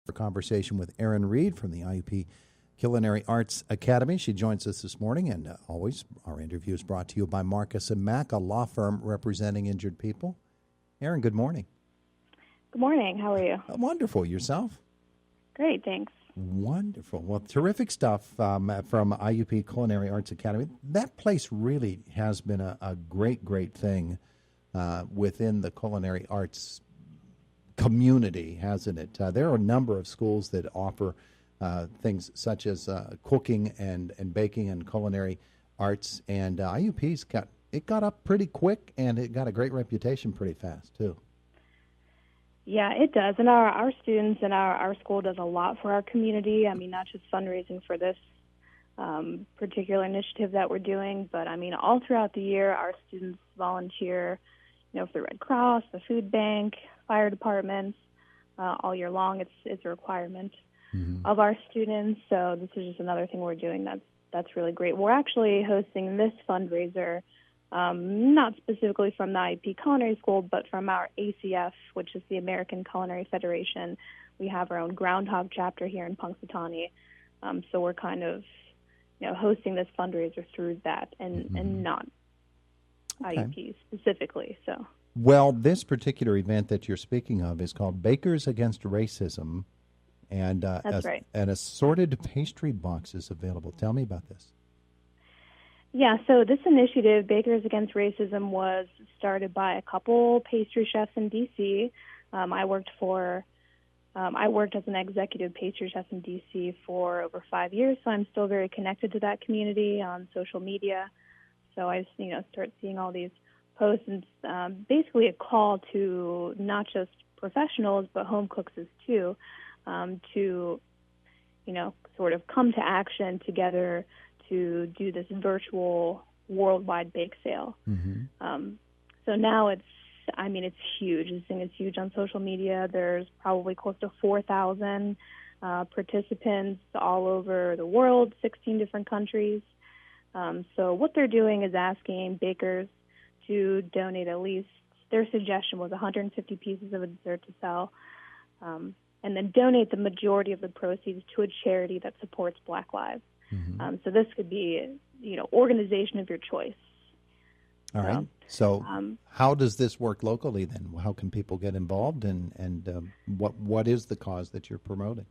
A conversation with Erin Reed from the IUP Culinary Arts Academy. She joins us this morning, and always our interview is brought to you by Marcus & Mack, a law firm representing injured people. Erin, good morning. Good morning. How are you? Wonderful. Yourself? Great, thanks. Wonderful. Well, terrific stuff from IUP Culinary Arts Academy. That place really has been a great thing within the culinary arts community, hasn't it? There are a number of schools that offer things such as cooking and baking and culinary arts, and IUP's got up pretty quick, and it got a great reputation pretty fast too. Yeah, it does, and our students and our school does a lot for our community. I mean, not just fundraising for this particular initiative that we're doing, but I mean, all throughout the year, our students volunteer, for the Red Cross, the food bank, fire departments, all year long. It's a requirement of our students. So this is just another thing we're doing that's really great. We're actually hosting this fundraiser, not specifically from the IUP Culinary School, but from our ACF, which is the American Culinary Federation. We have our own Groundhog chapter here in Punxsutawney. So we're kind of, hosting this fundraiser through that and not IUP specifically. So. Well, this particular event that you're speaking of is called Bakers Against Racism, and that's right. An Assorted Pastry Box is available. Tell me about this. Yeah, so this initiative, Bakers Against Racism, was started by a couple pastry chefs in D.C. I worked as an executive pastry chef in D.C. for over 5 years, so I'm still very connected to that community on social media. So I just, start seeing all these posts, and basically a call to not just professionals but home cooks too, to sort of come to action together to do this virtual worldwide bake sale. So now it's huge. This thing is huge on social media. There's probably close to 4,000 participants all over the world, 16 different countries. So what they're doing is asking bakers to donate at least, their suggestion was 150 pieces of a dessert to sell, and then donate the majority of the proceeds to a charity that supports Black lives. So this could be, organization of your choice. All right. So how does this work locally then? How can people get involved, and what is the cause that you're promoting?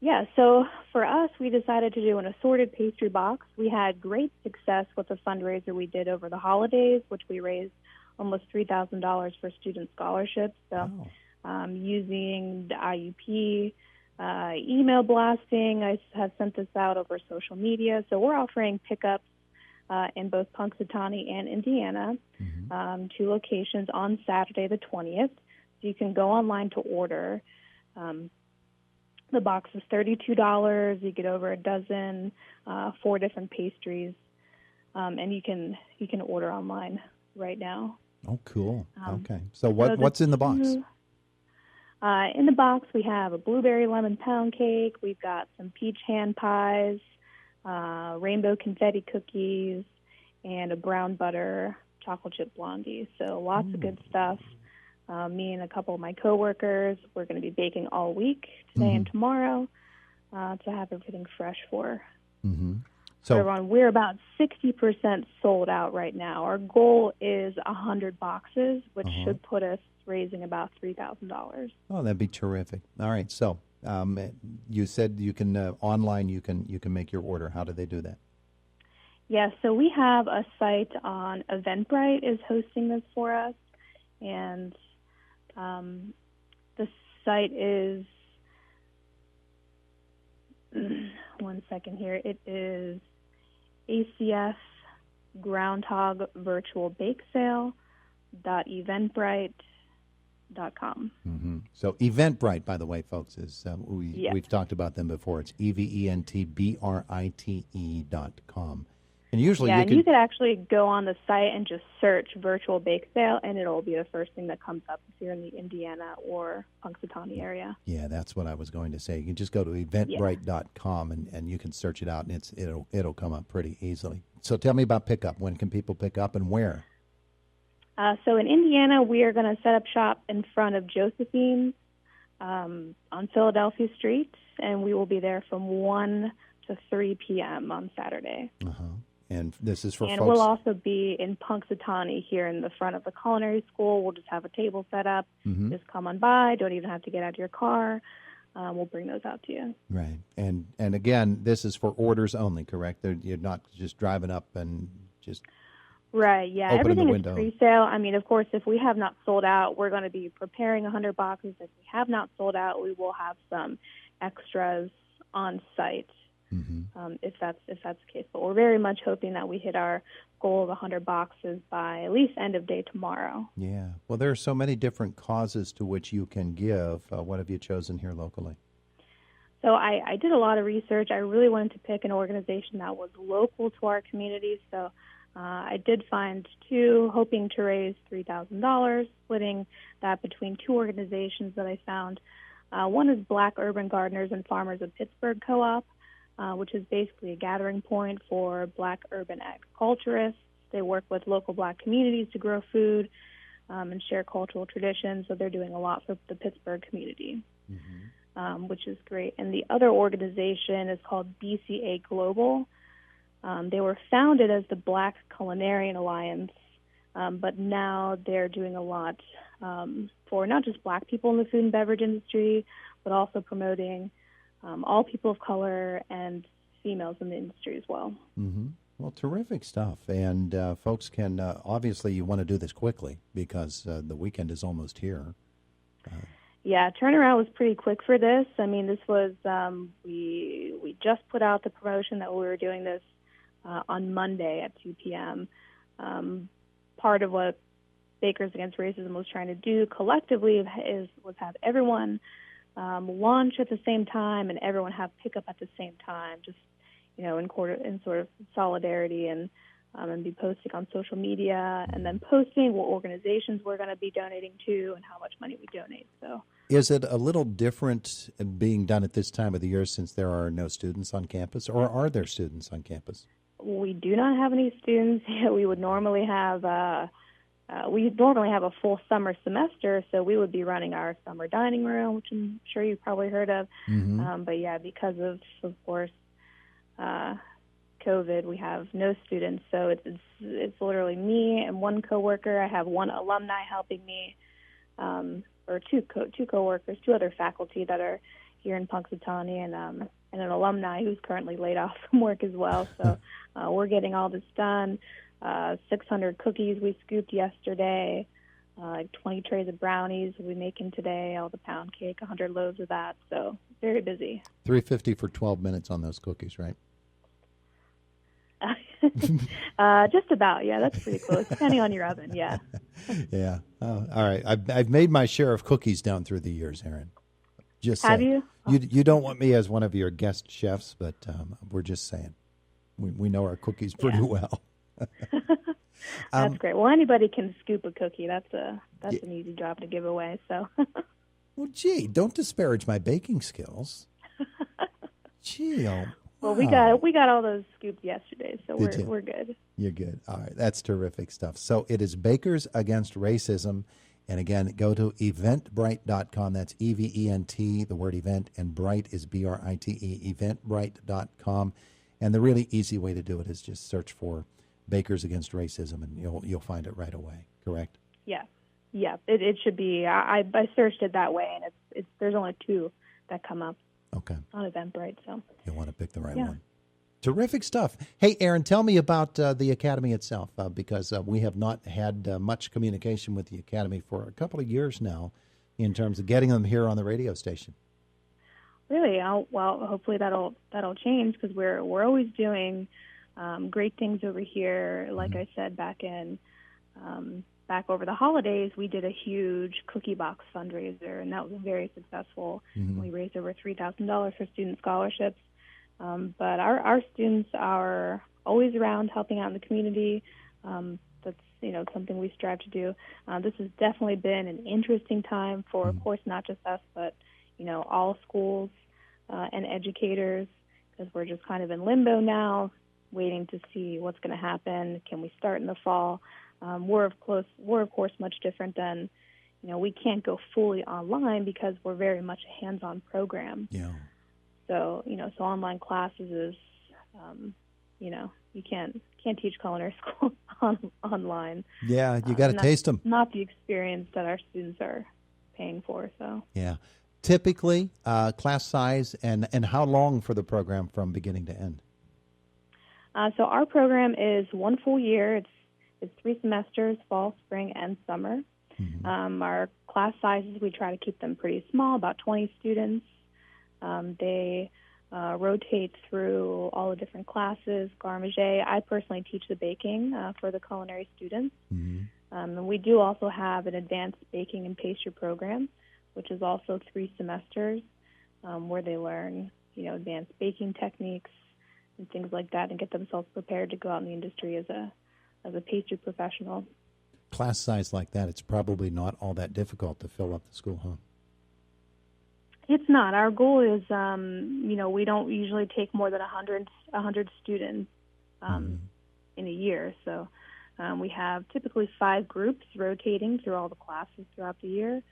Yeah, so for us, we decided to do an assorted pastry box. We had great success with the fundraiser we did over the holidays, which we raised almost $3,000 for student scholarships. So using the IUP email blasting, I have sent this out over social media. So we're offering pickups in both Punxsutawney and Indiana, 2 locations on Saturday the 20th. So you can go online to order. The box is $32. You get over a dozen, 4 different pastries, and you can order online right now. Oh, cool. Okay. So what's in the box? In the box, we have a blueberry lemon pound cake. We've got some peach hand pies, rainbow confetti cookies, and a brown butter chocolate chip blondie. So lots of good stuff. Me and a couple of my coworkers, we're going to be baking all week, today and tomorrow, to have everything fresh for everyone. We're about 60% sold out right now. Our goal is 100 boxes, which should put us raising about $3,000. Oh, that'd be terrific. All right. So you said you can online. You can make your order. How do they do that? Yeah. So we have a site on Eventbrite is hosting this for us, and the site is, one second here, it is ACF Groundhog Virtual Bake Sale.eventbrite.com. So Eventbrite, by the way, folks, is we've talked about them before. It's EVENTBRITE.com. And usually you could actually go on the site and just search virtual bake sale, and it'll be the first thing that comes up if you're in the Indiana or Punxsutawney area. Yeah, that's what I was going to say. You can just go to eventbrite.com and you can search it out, and it'll come up pretty easily. So tell me about pickup. When can people pick up and where? So in Indiana, we are going to set up shop in front of Josephine's on Philadelphia Street, and we will be there from 1 to 3 p.m. on Saturday. Uh-huh. And this is for and folks. We'll also be in Punxsutawney here in the front of the culinary school. We'll just have a table set up. Mm-hmm. Just come on by. Don't even have to get out of your car. We'll bring those out to you. Right. And again, this is for orders only, correct? You're not just driving up and just right. Yeah. opening Everything the is window. pre-sale. I mean, of course, if we have not sold out, we're going to be preparing 100 boxes. If we have not sold out, we will have some extras on site. Mm-hmm. If that's the case. But we're very much hoping that we hit our goal of 100 boxes by at least end of day tomorrow. Yeah. Well, there are so many different causes to which you can give. What have you chosen here locally? So I did a lot of research. I really wanted to pick an organization that was local to our community. So I did find two, hoping to raise $3,000, splitting that between two organizations that I found. One is Black Urban Gardeners and Farmers of Pittsburgh Co-op, which is basically a gathering point for Black urban agriculturists. They work with local Black communities to grow food and share cultural traditions, so they're doing a lot for the Pittsburgh community, which is great. And the other organization is called BCA Global. They were founded as the Black Culinary Alliance, but now they're doing a lot for not just Black people in the food and beverage industry, but also promoting all people of color and females in the industry as well. Mm-hmm. Well, terrific stuff. And folks can, obviously you want to do this quickly because the weekend is almost here. Yeah, turnaround was pretty quick for this. I mean, this was, we just put out the promotion that we were doing this on Monday at 2 p.m. Part of what Bakers Against Racism was trying to do collectively was have everyone launch at the same time and everyone have pickup at the same time, just in sort of solidarity and be posting on social media and then posting what organizations we're going to be donating to and how much money we donate. So, is it a little different being done at this time of the year since there are no students on campus, or are there students on campus? We do not have any students. We would normally have a full summer semester, so we would be running our summer dining room, which I'm sure you've probably heard of. Mm-hmm. But yeah, because of course, COVID, we have no students, so it's literally me and one coworker. I have one alumni helping me, or two coworkers, two other faculty that are here in Punxsutawney, and an alumni who's currently laid off from work as well. So we're getting all this done. 600 cookies we scooped yesterday, 20 trays of brownies we'll be making today, all the pound cake, 100 loaves of that. So very busy. $3.50 for 12 minutes on those cookies, right? Just about, yeah. That's pretty close, depending on your oven. Yeah. Yeah. Oh, all right. I've made my share of cookies down through the years, Erin. Just have saying. you? You don't want me as one of your guest chefs, but we're just saying we know our cookies pretty well. That's great. Well, anybody can scoop a cookie. That's an easy job to give away. So. Well, gee, don't disparage my baking skills. Gee, oh. Well, wow. we got all those scooped yesterday, so we're good. You're good. All right, that's terrific stuff. So it is Bakers Against Racism, and again, go to eventbrite.com. That's EVENT, the word event, and Bright is BRITE. Eventbrite.com, and the really easy way to do it is just search for Bakers Against Racism, and you'll find it right away. Correct? Yeah. It should be. I searched it that way, and it's there's only two that come up. Okay. On Eventbrite, so you'll want to pick the right one. Terrific stuff. Hey, Erin, tell me about the Academy itself, because we have not had much communication with the Academy for a couple of years now in terms of getting them here on the radio station. Really? Well, hopefully that'll change, because we're always doing great things over here. Like I said, back over the holidays, we did a huge cookie box fundraiser, and that was very successful. Mm-hmm. We raised over $3,000 for student scholarships. But our students are always around helping out in the community. That's something we strive to do. This has definitely been an interesting time for, of course, not just us, but all schools and educators, because we're just kind of in limbo now, waiting to see what's going to happen. Can we start in the fall? We're of course much different than we can't go fully online because we're very much a hands-on program. Yeah. So, so online classes is, you can't teach culinary school online. Yeah, you got to taste them. Not the experience that our students are paying for. So. Yeah. Typically, class size and how long for the program from beginning to end? So our program is 1 full year. It's 3 semesters, fall, spring, and summer. Mm-hmm. Our class sizes, we try to keep them pretty small, about 20 students. They rotate through all the different classes, garde manger. I personally teach the baking for the culinary students. Mm-hmm. And we do also have an advanced baking and pastry program, which is also 3 semesters, where they learn, advanced baking techniques and things like that, and get themselves prepared to go out in the industry as a pastry professional. Class size like that, it's probably not all that difficult to fill up the school, huh? It's not. Our goal is, we don't usually take more than 100 students in a year. So we have typically 5 groups rotating through all the classes throughout the year.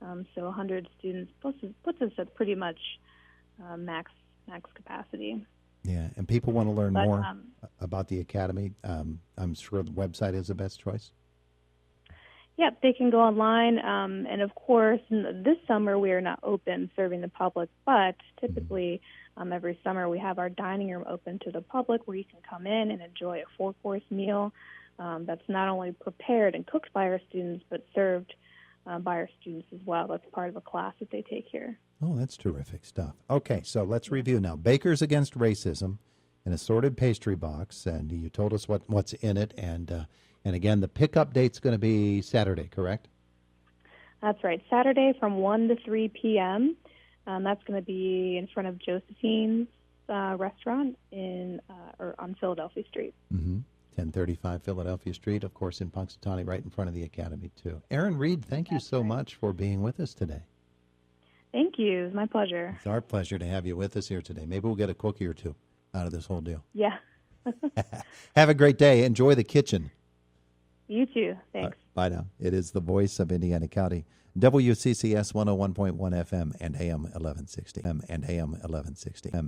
So 100 students puts us at pretty much max capacity. Yeah, and people want to learn more about the Academy. I'm sure the website is the best choice. Yep, they can go online. And, of course, this summer we are not open serving the public, but typically every summer we have our dining room open to the public where you can come in and enjoy a 4-course meal that's not only prepared and cooked by our students, but served by our students as well. That's part of a class that they take here. Oh, that's terrific stuff. Okay, so let's review now. Bakers Against Racism, an assorted pastry box, and you told us what's in it, and again, the pickup date's going to be Saturday, correct? That's right, Saturday from 1 to 3 p.m. That's going to be in front of Josephine's restaurant on Philadelphia Street. Mm-hmm. 1035 Philadelphia Street, of course, in Punxsutawney, right in front of the Academy, too. Erin Reed, thank you so much for being with us today. Thank you. It's my pleasure. It's our pleasure to have you with us here today. Maybe we'll get a cookie or two out of this whole deal. Yeah. Have a great day. Enjoy the kitchen. You too. Thanks. Bye now. It is the voice of Indiana County, WCCS 101.1 FM and AM 1160.